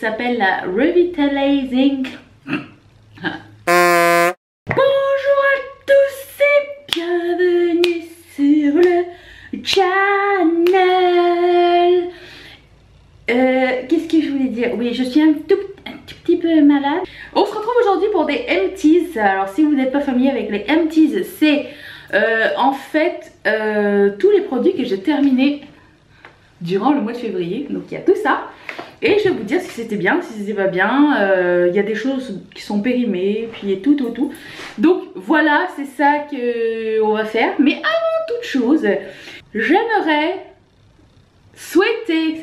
s'appelle la Revitalizing. Bonjour à tous et bienvenue sur le channel. Qu'est-ce que je voulais dire? Oui, je suis un tout petit peu malade. On se retrouve aujourd'hui pour des empties. Alors si vous n'êtes pas familier avec les empties, c'est en fait tous les produits que j'ai terminés durant le mois de février. Donc il y a tout ça. Et je vais vous dire si c'était bien, si c'était pas bien. Il y a des choses qui sont périmées, puis tout. Donc voilà, c'est ça qu'on va faire. Mais avant toute chose, j'aimerais souhaiter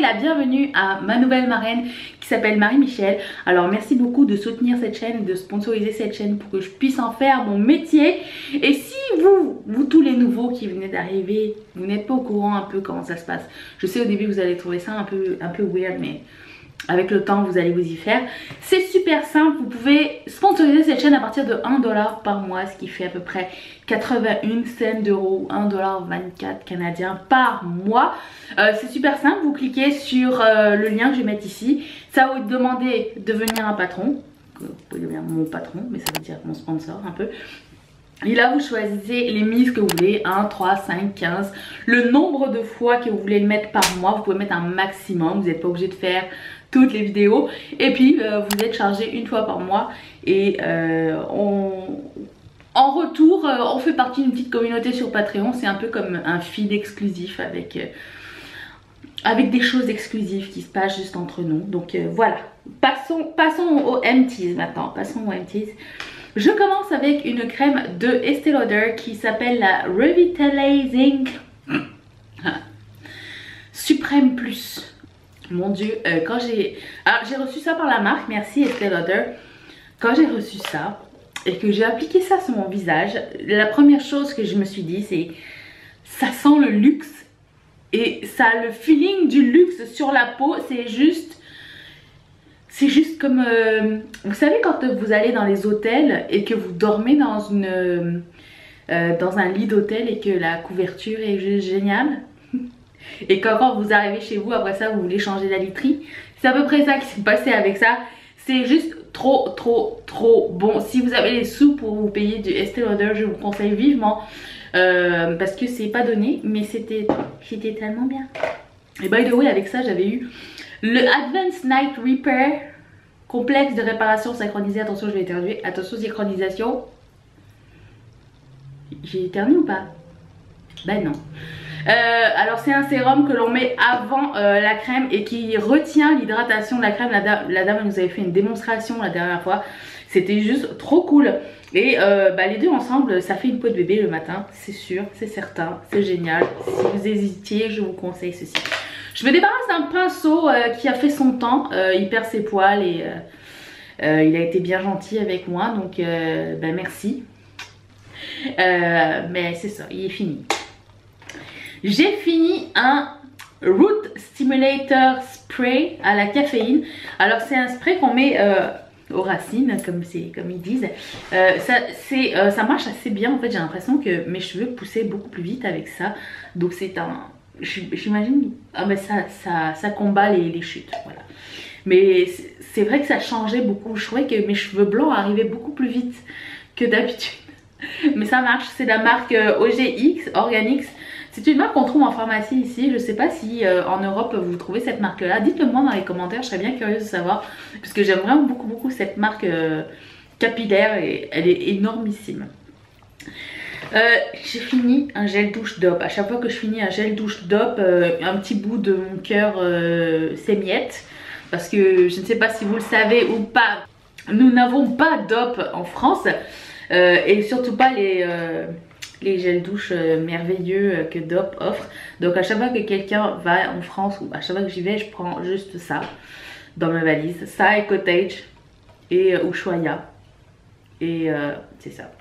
la bienvenue à ma nouvelle marraine qui s'appelle Marie-Michel. Alors merci beaucoup de soutenir cette chaîne, de sponsoriser cette chaîne pour que je puisse en faire mon métier. Et si vous tous les nouveaux qui venez d'arriver, vous n'êtes pas au courant un peu comment ça se passe. Je sais au début vous allez trouver ça un peu weird, mais avec le temps vous allez vous y faire. C'est super simple, vous pouvez sponsoriser cette chaîne à partir de 1 $ par mois, ce qui fait à peu près 81 cents d'euros, 1,24 $ canadien par mois. C'est super simple, vous cliquez sur le lien que je vais mettre ici. Ça va vous demander de devenir un patron. Vous pouvez devenir mon patron, mais ça veut dire mon sponsor un peu. Et là vous choisissez les mises que vous voulez, 1, 3, 5, 15, le nombre de fois que vous voulez le mettre par mois. Vous pouvez mettre un maximum, vous n'êtes pas obligé de faire toutes les vidéos. Et puis vous êtes chargé une fois par mois. Et en retour, on fait partie d'une petite communauté sur Patreon. C'est un peu comme un feed exclusif avec des choses exclusives qui se passent juste entre nous. Donc voilà, passons aux empties maintenant, Je commence avec une crème de Estée Lauder qui s'appelle la Revitalizing Supreme Plus. Mon dieu, quand j'ai reçu ça par la marque, merci Estée Lauder. Quand j'ai reçu ça et que j'ai appliqué ça sur mon visage, la première chose que je me suis dit, c'est ça sent le luxe et ça a le feeling du luxe sur la peau. C'est juste comme vous savez quand vous allez dans les hôtels et que vous dormez dans un lit d'hôtel et que la couverture est juste géniale. Et quand vous arrivez chez vous, après ça, vous voulez changer la literie. C'est à peu près ça qui s'est passé avec ça. C'est juste trop bon. Si vous avez les sous pour vous payer du Estée Lauder, je vous conseille vivement. Parce que c'est pas donné, mais c'était tellement bien. Et by the way, avec ça, j'avais eu le Advanced Night Repair complexe de réparation synchronisée. Attention, je vais éternuer. Attention, synchronisation. J'ai éternué ou pas? Ben non. Alors c'est un sérum que l'on met avant la crème et qui retient l'hydratation de la crème. La dame nous avait fait une démonstration la dernière fois. C'était juste trop cool. Et les deux ensemble, ça fait une peau de bébé le matin. C'est sûr, c'est certain, c'est génial. Si vous hésitiez, je vous conseille ceci. Je me débarrasse d'un pinceau qui a fait son temps. Il perd ses poils et il a été bien gentil avec moi. Donc merci. Mais c'est ça, il est fini. J'ai fini un Root Stimulator Spray à la caféine. Alors c'est un spray qu'on met aux racines, comme ils disent. Ça marche assez bien. En fait, j'ai l'impression que mes cheveux poussaient beaucoup plus vite avec ça. Donc c'est un... J'imagine... Ah mais ça combat les chutes. Voilà. Mais c'est vrai que ça changeait beaucoup. Je trouvais que mes cheveux blancs arrivaient beaucoup plus vite que d'habitude. Mais ça marche. C'est la marque OGX, Organics. C'est une marque qu'on trouve en pharmacie ici. Je ne sais pas si en Europe vous trouvez cette marque là. Dites-le moi dans les commentaires, je serais bien curieuse de savoir. Parce que j'aime vraiment beaucoup cette marque capillaire et elle est énormissime. J'ai fini un gel douche DOP. À chaque fois que je finis un gel douche DOP, un petit bout de mon cœur s'émiette. Parce que je ne sais pas si vous le savez ou pas, nous n'avons pas DOP en France. Et surtout pas les gels douche merveilleux que DOP offre. Donc à chaque fois que quelqu'un va en France ou à chaque fois que j'y vais, je prends juste ça dans ma valise. Ça et Cottage et Ushuaïa. Et c'est ça.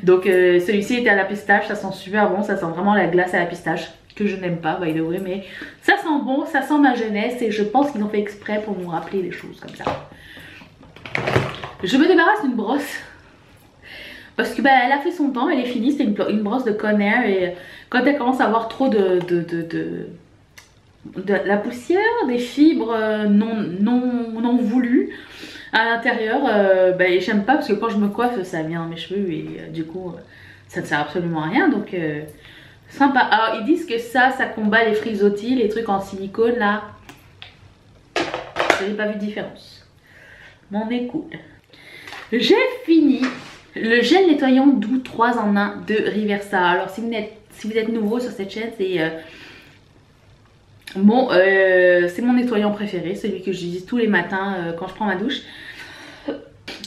Donc celui-ci était à la pistache, ça sent super bon. Ça sent vraiment la glace à la pistache que je n'aime pas by the way. Mais ça sent bon, ça sent ma jeunesse. Et je pense qu'ils ont fait exprès pour nous rappeler des choses comme ça. Je me débarrasse d'une brosse. Parce que elle a fait son temps, elle est finie, c'était une brosse de Conair et quand elle commence à avoir trop de de la poussière, des fibres non voulues à l'intérieur. J'aime pas parce que quand je me coiffe ça vient dans mes cheveux et du coup ça ne sert absolument à rien, donc sympa. Alors ils disent que ça combat les frisottis, les trucs en silicone là. J'ai pas vu de différence. Mon nez cool. J'ai fini le gel nettoyant doux 3 en 1 de Reversa. Alors si vous êtes nouveau sur cette chaîne, c'est mon nettoyant préféré, celui que j'utilise tous les matins quand je prends ma douche.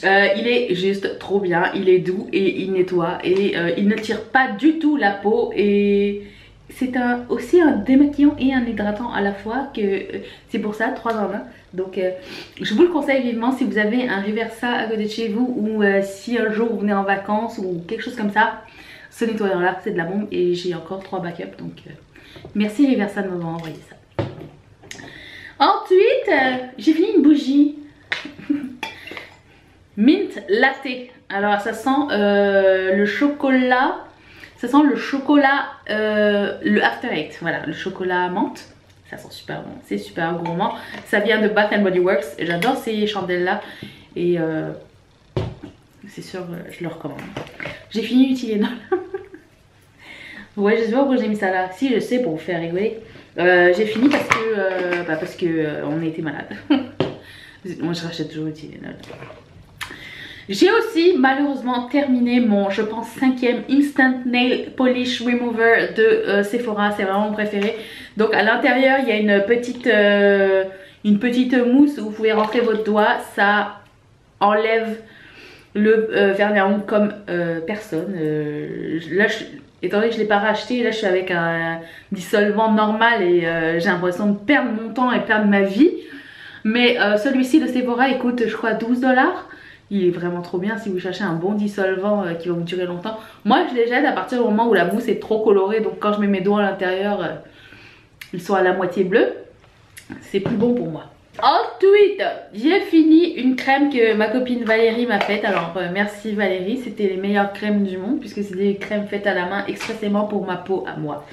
Il est juste trop bien, il est doux et il nettoie et il ne tire pas du tout la peau, et c'est aussi un démaquillant et un hydratant à la fois, que c'est pour ça 3 en 1. Donc je vous le conseille vivement si vous avez un Reversa à côté de chez vous, ou si un jour vous venez en vacances ou quelque chose comme ça. Ce nettoyant là c'est de la bombe et j'ai encore 3 backups, donc merci Reversa de m'avoir envoyé ça. Ensuite j'ai fini une bougie mint latte. Alors ça sent le chocolat, le After Eight, voilà, le chocolat menthe. Ça sent super bon, c'est super gourmand. Ça vient de Bath & Body Works. J'adore ces chandelles là et c'est sûr je le recommande. J'ai fini l'Utilena. Ouais, je sais pas pourquoi j'ai mis ça là. Si, je sais, pour vous faire rigoler. J'ai fini parce que on a été malade. Moi je rachète toujours l'Utilena. J'ai aussi malheureusement terminé mon, je pense, 5e Instant Nail Polish Remover de Sephora. C'est vraiment mon préféré. Donc à l'intérieur il y a une petite mousse où vous pouvez rentrer votre doigt. Ça enlève le vernis à ongles comme personne. Là, étant donné que je ne l'ai pas racheté, là je suis avec un dissolvant normal et j'ai l'impression de perdre mon temps et perdre ma vie. Mais celui-ci de Sephora il coûte je crois 12 $. Il est vraiment trop bien si vous cherchez un bon dissolvant qui va vous durer longtemps. Moi je les jette à partir du moment où la mousse est trop colorée. Donc quand je mets mes doigts à l'intérieur, ils sont à la moitié bleus. C'est plus bon pour moi. Ensuite j'ai fini une crème que ma copine Valérie m'a faite. Alors merci Valérie, c'était les meilleures crèmes du monde puisque c'est des crèmes faites à la main expressément pour ma peau à moi.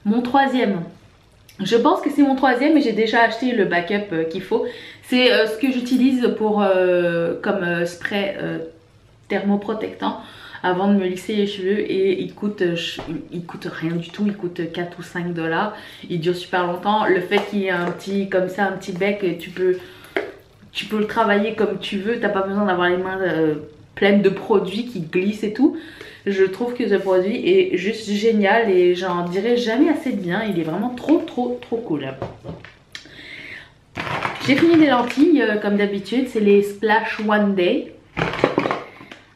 Mon 3e, je pense que c'est mon 3e, mais j'ai déjà acheté le backup qu'il faut. C'est ce que j'utilise pour comme spray thermoprotectant avant de me lisser les cheveux, et il coûte rien du tout, il coûte 4 ou 5 $. Il dure super longtemps. Le fait qu'il y ait un petit comme ça, un petit bec, tu peux le travailler comme tu veux, t'as pas besoin d'avoir les mains pleines de produits qui glissent et tout. Je trouve que ce produit est juste génial et j'en dirai jamais assez de bien. Il est vraiment trop cool. J'ai fini les lentilles comme d'habitude, c'est les Splash One Day.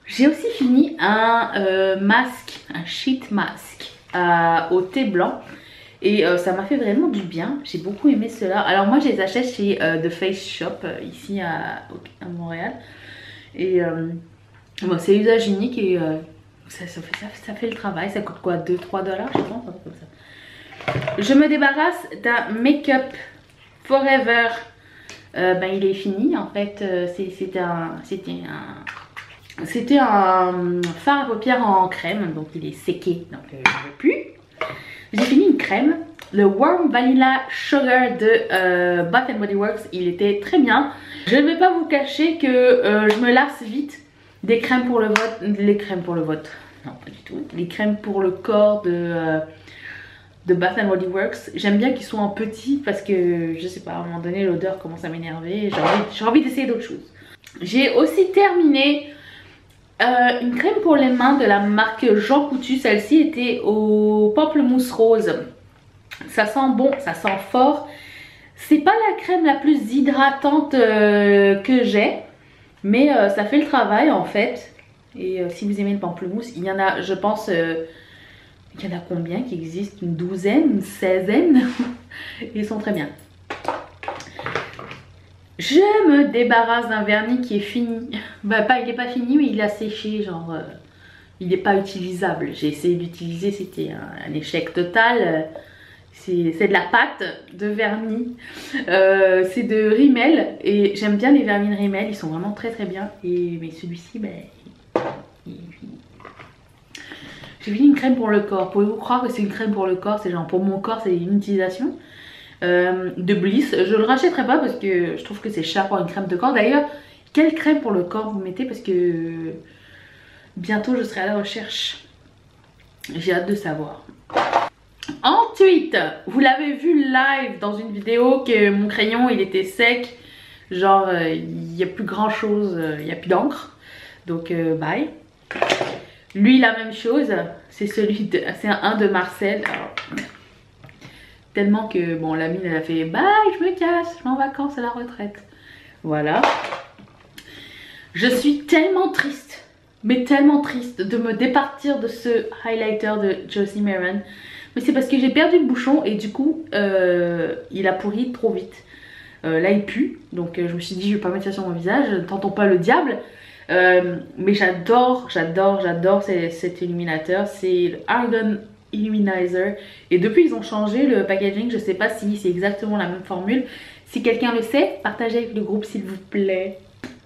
J'ai aussi fini un masque, un sheet mask au thé blanc. Et ça m'a fait vraiment du bien, j'ai beaucoup aimé cela. Alors moi je les achète chez The Face Shop ici à Montréal. Et bon, c'est usage unique et ça fait le travail. Ça coûte quoi, 2-3 $, je pense, un truc comme ça. Je me débarrasse d'un Make-up Forever. Il est fini en fait. C'était un fard à paupières en crème, donc il est séqué, donc je ne veux plus. J'ai fini une crème, le Warm Vanilla Sugar de Bath & Body Works. Il était très bien. Je ne vais pas vous cacher que je me lasse vite des crèmes pour le vote. Les crèmes pour le vote, non pas du tout. Les crèmes pour le corps de Bath & Body Works. J'aime bien qu'ils soient en petit parce que je sais pas, à un moment donné l'odeur commence à m'énerver. J'ai envie d'essayer d'autres choses. J'ai aussi terminé une crème pour les mains de la marque Jean Coutu. Celle-ci était au pamplemousse rose. Ça sent bon, ça sent fort. C'est pas la crème la plus hydratante que j'ai, mais ça fait le travail en fait. Et si vous aimez le pamplemousse, il y en a, je pense, il y en a combien qui existent? Une 12aine, une 16aine. Ils sont très bien. Je me débarrasse d'un vernis qui est fini. Il n'est pas fini, mais il a séché, genre il n'est pas utilisable. J'ai essayé d'utiliser, c'était un échec total. C'est de la pâte de vernis. C'est de Rimmel et j'aime bien les vernis de Rimmel, ils sont vraiment très bien. Mais celui-ci, il est fini. J'ai fini une crème pour le corps. Pouvez-vous croire que c'est une crème pour le corps? C'est genre pour mon corps, c'est une utilisation de Bliss. Je le rachèterai pas parce que je trouve que c'est cher pour une crème de corps. D'ailleurs, quelle crème pour le corps vous mettez? Parce que bientôt je serai à la recherche. J'ai hâte de savoir. Ensuite, vous l'avez vu live dans une vidéo que mon crayon il était sec. Genre il n'y a plus grand chose, il n'y a plus d'encre. Donc bye. Lui la même chose. C'est un de Marcel. Alors, tellement que bon la mine elle a fait bye, je me casse, je vais en vacances à la retraite. Voilà. Je suis tellement triste. Mais tellement triste de me départir de ce highlighter de Josie Maran. Mais c'est parce que j'ai perdu le bouchon et du coup il a pourri trop vite. Là il pue, donc je me suis dit je vais pas mettre ça sur mon visage, ne tentons pas le diable. Mais j'adore cet illuminateur, c'est le Argan Illuminizer. Et depuis ils ont changé le packaging, je sais pas si c'est exactement la même formule. Si quelqu'un le sait, partagez avec le groupe s'il vous plaît.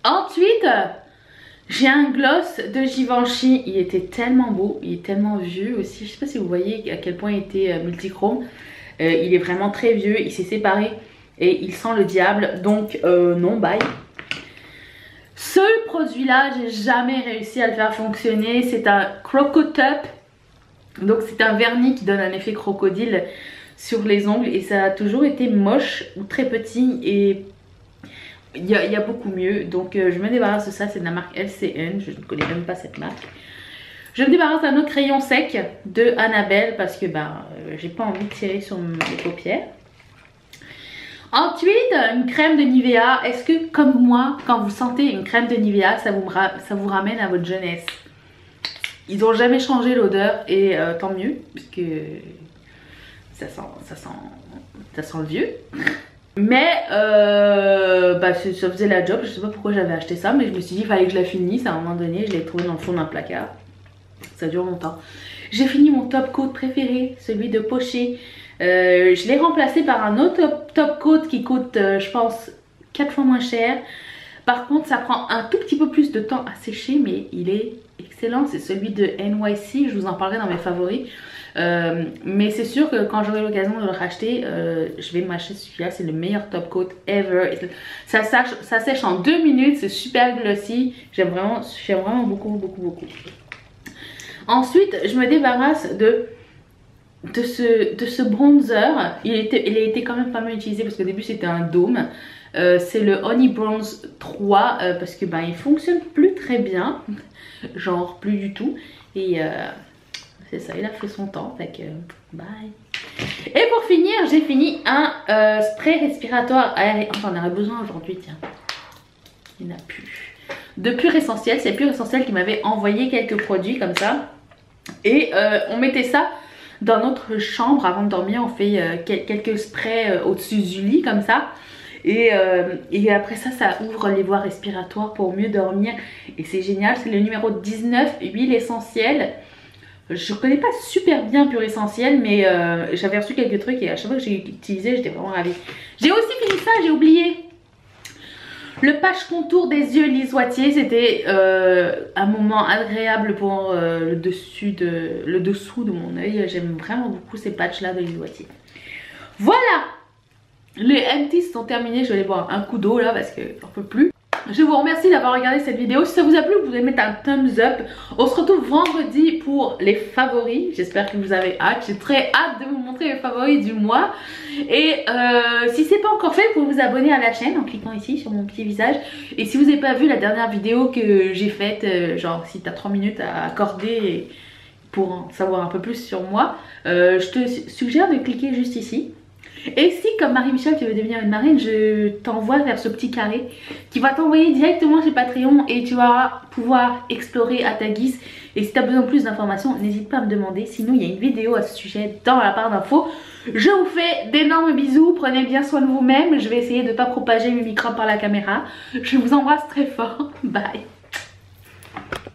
Ensuite, j'ai un gloss de Givenchy, il était tellement beau, il est tellement vieux aussi. Je sais pas si vous voyez à quel point il était multichrome. Il est vraiment très vieux, il s'est séparé et il sent le diable. Donc non, bye. Ce produit là, j'ai jamais réussi à le faire fonctionner. C'est un Crocotop. Donc c'est un vernis qui donne un effet crocodile sur les ongles. Et ça a toujours été moche ou très petit et... Il y a beaucoup mieux, donc je me débarrasse de ça, c'est de la marque LCN, je ne connais même pas cette marque. Je me débarrasse d'un autre crayon sec de Annabelle parce que j'ai pas envie de tirer sur mes paupières. Ensuite, une crème de Nivea. Est-ce que comme moi, quand vous sentez une crème de Nivea, ça vous ramène à votre jeunesse? Ils n'ont jamais changé l'odeur et tant mieux, puisque ça sent le vieux. Mais ça faisait la job, je sais pas pourquoi j'avais acheté ça, mais je me suis dit il fallait que je la finisse à un moment donné, je l'ai trouvé dans le fond d'un placard. Ça dure longtemps. J'ai fini mon top coat préféré, celui de Poché. Je l'ai remplacé par un autre top coat qui coûte je pense 4 fois moins cher. Par contre ça prend un tout petit peu plus de temps à sécher, mais il est excellent, c'est celui de NYC, je vous en parlerai dans mes favoris. Mais c'est sûr que quand j'aurai l'occasion de le racheter, je vais m'acheter celui-là, c'est le meilleur top coat ever. Ça sèche en 2 minutes, c'est super glossy, j'aime vraiment beaucoup. Ensuite je me débarrasse de ce bronzer. Il a été quand même pas mal utilisé parce qu'au début c'était un dôme. C'est le Honey Bronze 3 parce que il fonctionne plus très bien, genre plus du tout. Et c'est ça, il a fait son temps, fait que bye. Et pour finir, j'ai fini un spray respiratoire aérien. J'en aurais besoin aujourd'hui, tiens. Il n'y en a plus. De Pure Essentiel, c'est Pure Essentiel qui m'avait envoyé quelques produits comme ça. Et on mettait ça dans notre chambre avant de dormir. On fait quelques sprays au-dessus du lit comme ça. Et après ça, ça ouvre les voies respiratoires pour mieux dormir. Et c'est génial, c'est le numéro 19, huile essentielle. Je connais pas super bien Pure Essentiel, mais j'avais reçu quelques trucs et à chaque fois que j'ai utilisé, j'étais vraiment ravie. J'ai aussi fini ça, j'ai oublié. Le patch contour des yeux lisoitiers, c'était un moment agréable pour le dessous de mon œil. J'aime vraiment beaucoup ces patchs là de lisoitiers. Voilà, les empties sont terminés. Je vais aller boire un coup d'eau là parce que j'en peux plus. Je vous remercie d'avoir regardé cette vidéo. Si ça vous a plu, vous pouvez mettre un thumbs up. On se retrouve vendredi pour les favoris. J'espère que vous avez hâte. J'ai très hâte de vous montrer les favoris du mois. Et si ce n'est pas encore fait, vous pouvez vous abonner à la chaîne en cliquant ici sur mon petit visage. Et si vous n'avez pas vu la dernière vidéo que j'ai faite, genre si tu as 3 minutes à accorder pour en savoir un peu plus sur moi, je te suggère de cliquer juste ici. Et si comme Marie-Michel tu veux devenir une marraine, je t'envoie vers ce petit carré qui va t'envoyer directement chez Patreon et tu vas pouvoir explorer à ta guise. Et si tu as besoin de plus d'informations, n'hésite pas à me demander, sinon il y a une vidéo à ce sujet dans la barre d'infos. Je vous fais d'énormes bisous, prenez bien soin de vous-même, je vais essayer de ne pas propager mes microbes par la caméra. Je vous embrasse très fort, bye.